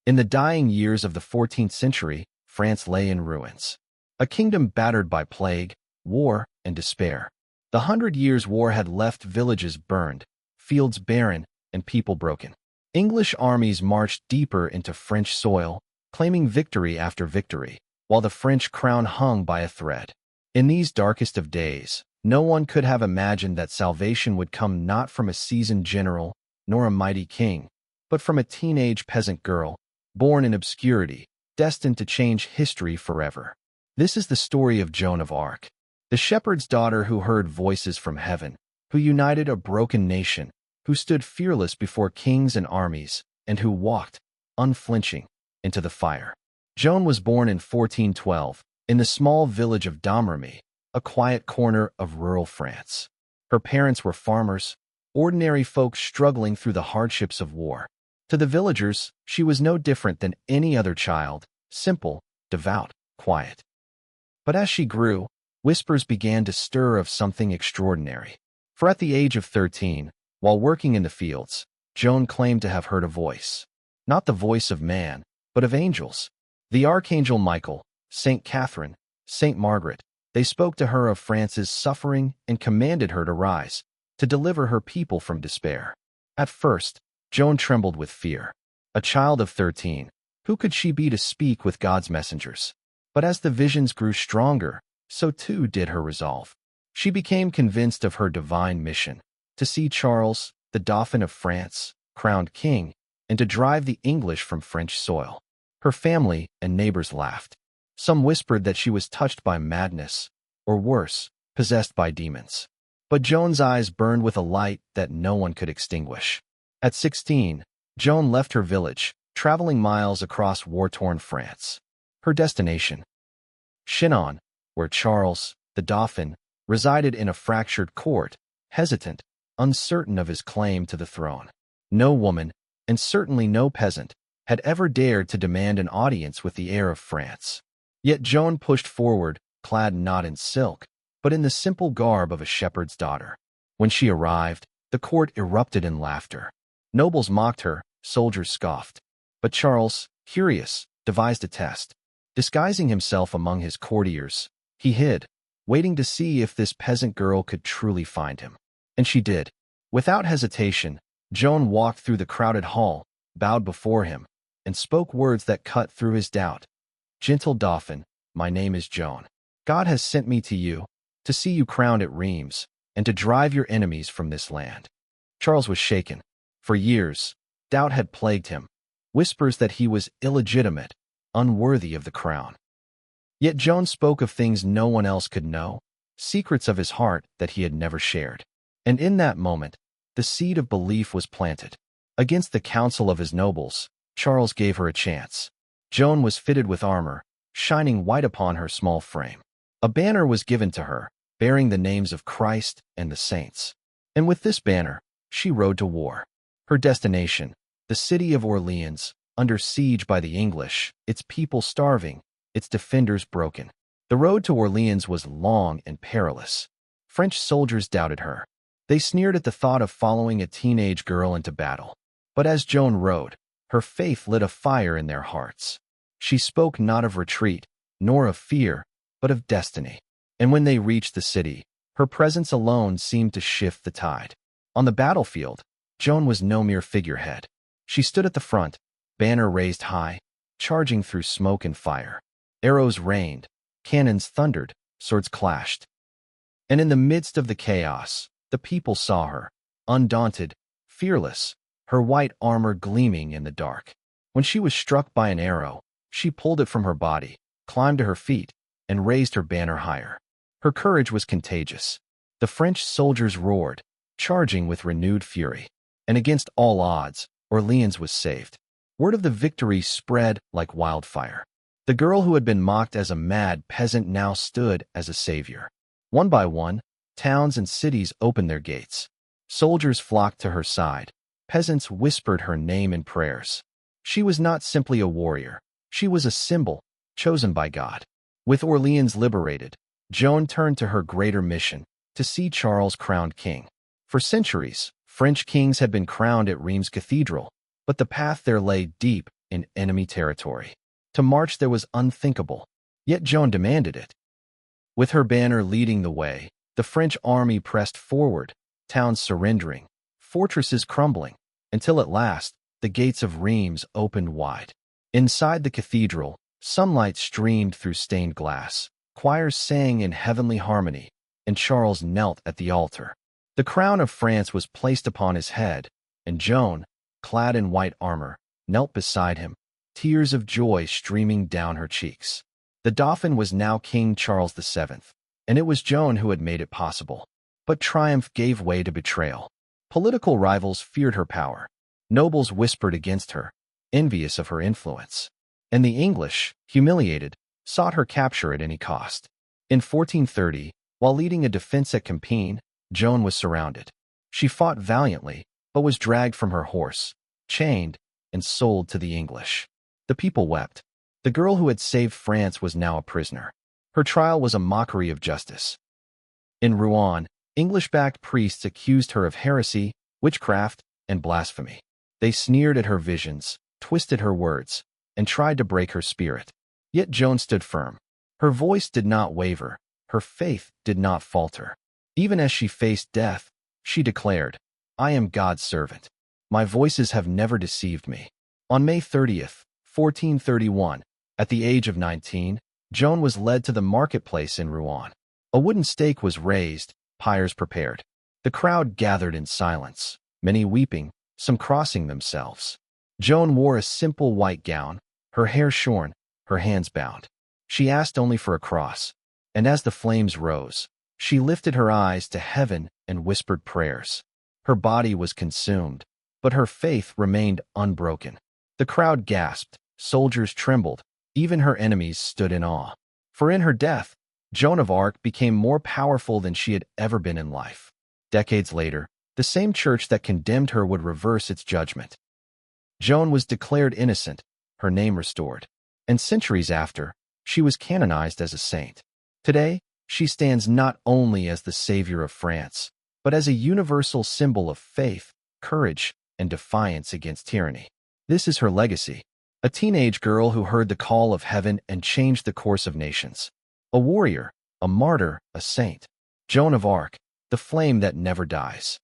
In the dying years of the 14th century, France lay in ruins. A kingdom battered by plague, war, and despair. The 100 Years' War had left villages burned, fields barren, and people broken. English armies marched deeper into French soil, claiming victory after victory, while the French crown hung by a thread. In these darkest of days, no one could have imagined that salvation would come not from a seasoned general, nor a mighty king, but from a teenage peasant girl, born in obscurity, destined to change history forever. This is the story of Joan of Arc, the shepherd's daughter who heard voices from heaven, who united a broken nation, who stood fearless before kings and armies, and who walked, unflinching, into the fire. Joan was born in 1412, in the small village of Domrémy, a quiet corner of rural France. Her parents were farmers, ordinary folk struggling through the hardships of war. To the villagers, she was no different than any other child, simple, devout, quiet. But as she grew, whispers began to stir of something extraordinary. For at the age of 13, while working in the fields, Joan claimed to have heard a voice. Not the voice of man, but of angels. The Archangel Michael, Saint Catherine, Saint Margaret, they spoke to her of France's suffering and commanded her to rise, to deliver her people from despair. At first, Joan trembled with fear. A child of 13, who could she be to speak with God's messengers? But as the visions grew stronger, so too did her resolve. She became convinced of her divine mission, to see Charles, the Dauphin of France, crowned king, and to drive the English from French soil. Her family and neighbors laughed. Some whispered that she was touched by madness, or worse, possessed by demons. But Joan's eyes burned with a light that no one could extinguish. At 16, Joan left her village, traveling miles across war-torn France. Her destination? Chinon, where Charles, the Dauphin, resided in a fractured court, hesitant, uncertain of his claim to the throne. No woman, and certainly no peasant, had ever dared to demand an audience with the heir of France. Yet Joan pushed forward, clad not in silk, but in the simple garb of a shepherd's daughter. When she arrived, the court erupted in laughter. Nobles mocked her, soldiers scoffed. But Charles, curious, devised a test. Disguising himself among his courtiers, he hid, waiting to see if this peasant girl could truly find him. And she did. Without hesitation, Joan walked through the crowded hall, bowed before him, and spoke words that cut through his doubt. "Gentle Dauphin, my name is Joan. God has sent me to you, to see you crowned at Reims, and to drive your enemies from this land." Charles was shaken. For years, doubt had plagued him, whispers that he was illegitimate, unworthy of the crown. Yet Joan spoke of things no one else could know, secrets of his heart that he had never shared. And in that moment, the seed of belief was planted. Against the counsel of his nobles, Charles gave her a chance. Joan was fitted with armor, shining white upon her small frame. A banner was given to her, bearing the names of Christ and the saints. And with this banner, she rode to war. Her destination, the city of Orléans, under siege by the English, its people starving, its defenders broken. The road to Orléans was long and perilous. French soldiers doubted her. They sneered at the thought of following a teenage girl into battle. But as Joan rode, her faith lit a fire in their hearts. She spoke not of retreat, nor of fear, but of destiny. And when they reached the city, her presence alone seemed to shift the tide. On the battlefield, Joan was no mere figurehead. She stood at the front, banner raised high, charging through smoke and fire. Arrows rained, cannons thundered, swords clashed. And in the midst of the chaos, the people saw her, undaunted, fearless, her white armor gleaming in the dark. When she was struck by an arrow, she pulled it from her body, climbed to her feet, and raised her banner higher. Her courage was contagious. The French soldiers roared, charging with renewed fury. And against all odds, Orléans was saved. Word of the victory spread like wildfire. The girl who had been mocked as a mad peasant now stood as a savior. One by one, towns and cities opened their gates. Soldiers flocked to her side. Peasants whispered her name in prayers. She was not simply a warrior. She was a symbol, chosen by God. With Orléans liberated, Joan turned to her greater mission, to see Charles crowned king. For centuries, French kings had been crowned at Reims Cathedral, but the path there lay deep, in enemy territory. To march there was unthinkable, yet Joan demanded it. With her banner leading the way, the French army pressed forward, towns surrendering, fortresses crumbling, until at last, the gates of Reims opened wide. Inside the cathedral, sunlight streamed through stained glass. Choirs sang in heavenly harmony, and Charles knelt at the altar. The crown of France was placed upon his head, and Joan, clad in white armor, knelt beside him, tears of joy streaming down her cheeks. The Dauphin was now King Charles VII, and it was Joan who had made it possible. But triumph gave way to betrayal. Political rivals feared her power. Nobles whispered against her, envious of her influence. And the English, humiliated, sought her capture at any cost. In 1430, while leading a defense at Compiègne, Joan was surrounded. She fought valiantly, but was dragged from her horse, chained, and sold to the English. The people wept. The girl who had saved France was now a prisoner. Her trial was a mockery of justice. In Rouen, English-backed priests accused her of heresy, witchcraft, and blasphemy. They sneered at her visions, twisted her words, and tried to break her spirit. Yet Joan stood firm. Her voice did not waver. Her faith did not falter. Even as she faced death, she declared, "I am God's servant. My voices have never deceived me." On May 30th, 1431, at the age of 19, Joan was led to the marketplace in Rouen. A wooden stake was raised, pyres prepared. The crowd gathered in silence, many weeping, some crossing themselves. Joan wore a simple white gown, her hair shorn, her hands bound. She asked only for a cross, and as the flames rose, she lifted her eyes to heaven and whispered prayers. Her body was consumed, but her faith remained unbroken. The crowd gasped, soldiers trembled, even her enemies stood in awe. For in her death, Joan of Arc became more powerful than she had ever been in life. Decades later, the same church that condemned her would reverse its judgment. Joan was declared innocent, her name restored, and centuries after, she was canonized as a saint. Today, she stands not only as the savior of France, but as a universal symbol of faith, courage, and defiance against tyranny. This is her legacy, a teenage girl who heard the call of heaven and changed the course of nations. A warrior, a martyr, a saint. Joan of Arc, the flame that never dies.